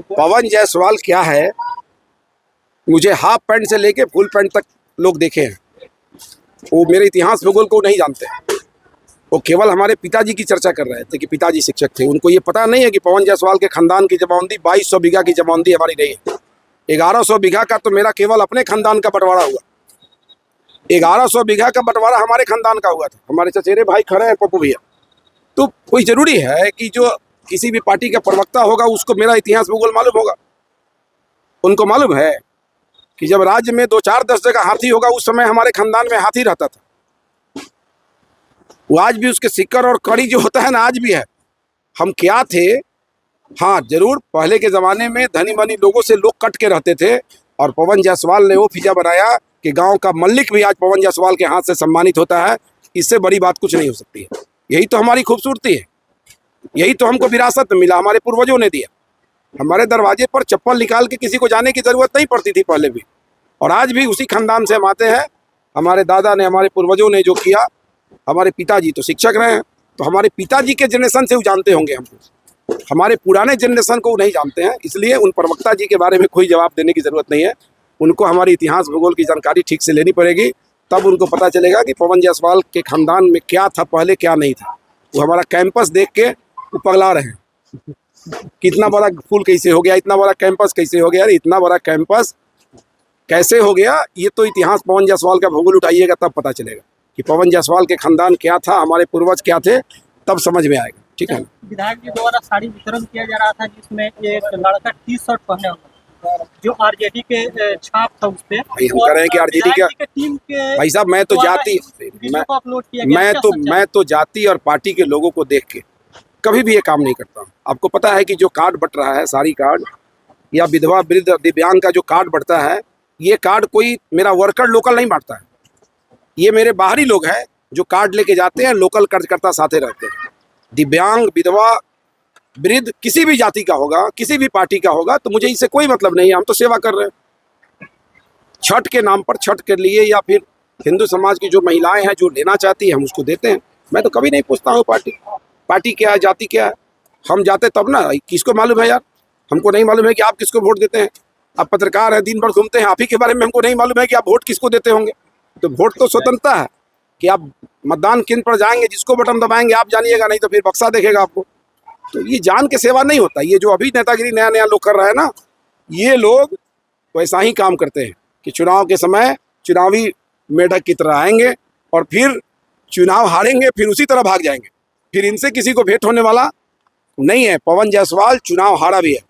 पवन जायसवाल क्या है, मुझे हाफ पैंट से लेके फुल पैंट तक लोग देखे हैं। वो मेरे इतिहास भूगोल को नहीं जानते। वो केवल हमारे पिताजी की चर्चा कर रहे थे कि पिताजी शिक्षक थे। उनको ये पता नहीं है कि पवन जायसवाल के खानदान की जमाबंदी 2200 बीघा की जमाबंदी हमारी रही है। 1100 बीघा का तो मेरा केवल अपने खानदान का बंटवारा हुआ। 1100 बीघा का बंटवारा हमारे खानदान का हुआ था। हमारे चचेरे भाई खड़े हैं, पप्पू भैया। तो कोई जरूरी है कि जो किसी भी पार्टी का प्रवक्ता होगा उसको मेरा इतिहास भूगोल मालूम होगा। उनको मालूम है कि जब राज्य में 2-4-10 जगह हाथी होगा, उस समय हमारे खानदान में हाथी रहता था। वो आज भी उसके सिक्कर और कड़ी जो होता है ना, आज भी है। हम क्या थे? हाँ जरूर, पहले के ज़माने में धनी मनी लोगों से लोग कट के रहते थे, और पवन जायसवाल ने वो फिजा बनाया कि गांव का मल्लिक भी आज पवन जायसवाल के हाथ से सम्मानित होता है। इससे बड़ी बात कुछ नहीं हो सकती है। यही तो हमारी खूबसूरती है, यही तो हमको विरासत में मिला, हमारे पूर्वजों ने दिया। हमारे दरवाजे पर चप्पल निकाल के किसी को जाने की ज़रूरत नहीं पड़ती थी पहले भी, और आज भी उसी खानदान से हम आते हैं। हमारे दादा ने, हमारे पूर्वजों ने जो किया, हमारे पिताजी तो शिक्षक रहे हैं, तो हमारे पिताजी के जनरेशन से वो जानते होंगे हमको। हमारे पुराने जनरेशन को नहीं जानते हैं, इसलिए उन प्रवक्ता जी के बारे में कोई जवाब देने की ज़रूरत नहीं है। उनको हमारी इतिहास भूगोल की जानकारी ठीक से लेनी पड़ेगी, तब उनको पता चलेगा कि पवन जायसवाल के खानदान में क्या था पहले, क्या नहीं था। वो हमारा कैंपस देख के वो पगला रहे हैं कि इतना बड़ा फूल कैसे हो गया, इतना बड़ा कैंपस कैसे हो गया, इतना बड़ा कैंपस कैसे हो गया। ये तो इतिहास पवन जायसवाल का भूगोल उठाइएगा तब पता चलेगा कि पवन जायसवाल के खानदान क्या था, हमारे पूर्वज क्या थे, तब समझ में आएगा। ठीक है। विधायक जी द्वारा साड़ी वितरण किया जा रहा था, जिसमें एक लड़का टी-शर्ट पहने हुआ जो आरजेडी के छाप था उस पे। हम कह रहे हैं कि आरजेडी क्या टीम के भाई साहब, मैं तो जाति मैं तो जाति और पार्टी के लोगों को देख के कभी भी ये काम नहीं करता हूँ। आपको पता है कि जो कार्ड बट रहा है, सारी कार्ड या विधवा वृद्ध दिव्यांग का जो कार्ड बढ़ता है, ये कार्ड कोई मेरा वर्कर लोकल नहीं बांटता है। ये मेरे बाहरी लोग हैं जो कार्ड लेके जाते हैं, लोकल कार्यकर्ता साथे रहते हैं। दिव्यांग, विधवा, वृद्ध किसी भी जाति का होगा, किसी भी पार्टी का होगा, तो मुझे इससे कोई मतलब नहीं है। हम तो सेवा कर रहे हैं। छठ के नाम पर, छठ के लिए, या फिर हिंदू समाज की जो महिलाएं हैं जो लेना चाहती है, हम उसको देते हैं। मैं तो कभी नहीं पूछता हूँ पार्टी क्या है, जाति क्या है। हम जाते तब ना, किसको मालूम है यार? हमको नहीं मालूम है कि आप किसको वोट देते हैं। आप पत्रकार हैं, दिन भर घूमते हैं, आप ही के बारे में हमको नहीं मालूम है कि आप वोट किसको देते होंगे। तो वोट तो स्वतंत्रता है कि आप मतदान केंद्र पर जाएंगे, जिसको बटन दबाएंगे आप जानिएगा, नहीं तो फिर बक्सा देखेगा आपको। तो ये जान के सेवा नहीं होता। ये जो अभी नेतागिरी नया नया लोग कर रहा है ना, ये लोग वैसा ही काम करते हैं कि चुनाव के समय चुनावी मेढक की तरह आएंगे और फिर चुनाव हारेंगे, फिर उसी तरह भाग जाएंगे। फिर इनसे किसी को भेंट होने वाला नहीं है। पवन जायसवाल चुनाव हारा भी है,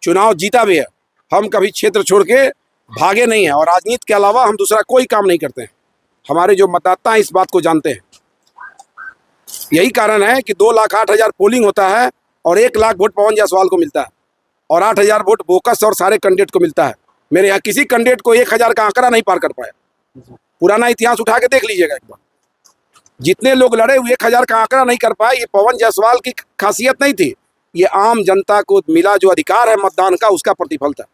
चुनाव जीता भी है। हम कभी क्षेत्र छोड़ के भागे नहीं हैं, और राजनीति के अलावा हम दूसरा कोई काम नहीं करते हैं। हमारे जो मतदाता हैं इस बात को जानते हैं। यही कारण है कि 2,08,000 पोलिंग होता है और 1 लाख वोट पवन जायसवाल को मिलता है, और 8,000 वोट बोकस और सारे कैंडिडेट को मिलता है। मेरे यहाँ किसी कैंडिडेट को 1,000 का आंकड़ा नहीं पार कर पाया। पुराना इतिहास उठा के देख लीजिएगा एक बार। जितने लोग लड़े हुए 1,000 का आंकड़ा नहीं कर पाए। ये पवन जायसवाल की खासियत नहीं थी, ये आम जनता को मिला जो अधिकार है मतदान का, उसका प्रतिफल था।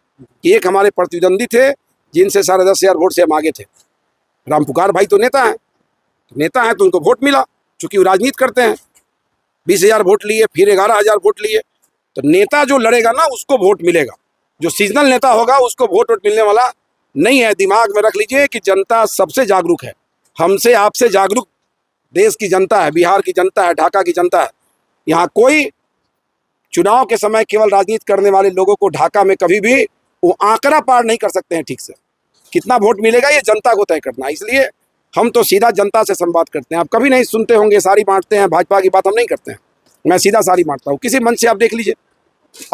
एक हमारे प्रतिद्वंदी थे जिनसे 10,500 वोट से हम आगे थे। रामपुकार भाई तो नेता हैं तो उनको वोट मिला, चूंकि वो राजनीति करते हैं। 20,000 वोट लिए, फिर 11,000 वोट लिए। तो नेता जो लड़ेगा ना उसको वोट मिलेगा, जो सीजनल नेता होगा उसको वोट मिलने वाला नहीं है। दिमाग में रख लीजिए कि जनता सबसे जागरूक है, हमसे आपसे जागरूक देश की जनता है, बिहार की जनता है, ढाका की जनता है। यहाँ कोई चुनाव के समय केवल राजनीति करने वाले लोगों को ढाका में कभी भी वो आंकड़ा पार नहीं कर सकते हैं ठीक से। कितना वोट मिलेगा ये जनता को तय करना है। इसलिए हम तो सीधा जनता से संवाद करते हैं। आप कभी नहीं सुनते होंगे साड़ी बांटते हैं, भाजपा की बात हम नहीं करते हैं। मैं सीधा साड़ी बांटता हूँ, किसी मंच से आप देख लीजिए।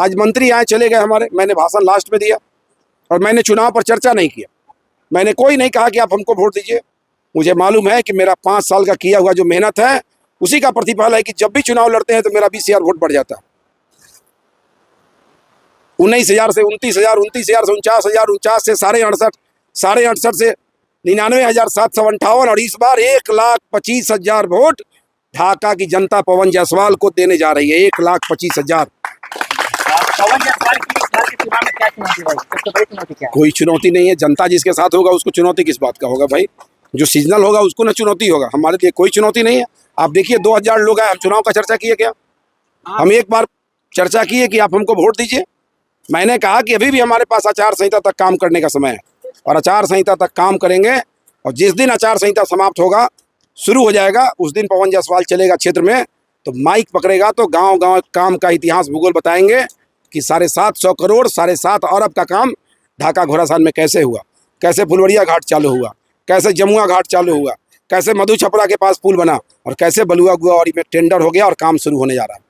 आज मंत्री आए चले गए हमारे, मैंने भाषण लास्ट में दिया, और मैंने चुनाव पर चर्चा नहीं किया। मैंने कोई नहीं कहा कि आप हमको वोट दीजिए। मुझे मालूम है कि मेरा 5 साल का किया हुआ जो मेहनत है उसी का प्रतिफल है कि जब भी चुनाव लड़ते हैं तो मेरा 20,000 वोट बढ़ जाता है। 19,000 से 29,000, 29,000 से 49,000, 49 से 68,000, 68,000 से 99,758, और इस बार 1,25,000 वोट ढाका की जनता पवन जायसवाल को देने जा रही है। 1,25,000। कोई चुनौती नहीं है। जनता जिसके साथ होगा उसको चुनौती किस बात का होगा भाई? जो सीजनल होगा उसको ना चुनौती होगा, हमारे लिए कोई चुनौती नहीं है। आप देखिए 2,000 लोग आए, हम चुनाव का चर्चा किए क्या? हम एक बार चर्चा किए कि आप हमको वोट दीजिए? मैंने कहा कि अभी भी हमारे पास आचार संहिता तक काम करने का समय है और आचार संहिता तक काम करेंगे। और जिस दिन आचार संहिता समाप्त होगा, शुरू हो जाएगा, उस दिन पवन जायसवाल चलेगा क्षेत्र में, तो माइक पकड़ेगा तो गांव गांव काम का इतिहास भूगोल बताएंगे कि 750 करोड़ 7.5 अरब का काम ढाका घोड़ासान में कैसे हुआ, कैसे फुलवरिया घाट चालू हुआ, कैसे जमुआ घाट चालू हुआ, कैसे मधु छपरा के पास पुल बना और कैसे बलुआ गुआ और में टेंडर हो गया और काम शुरू होने जा रहा है।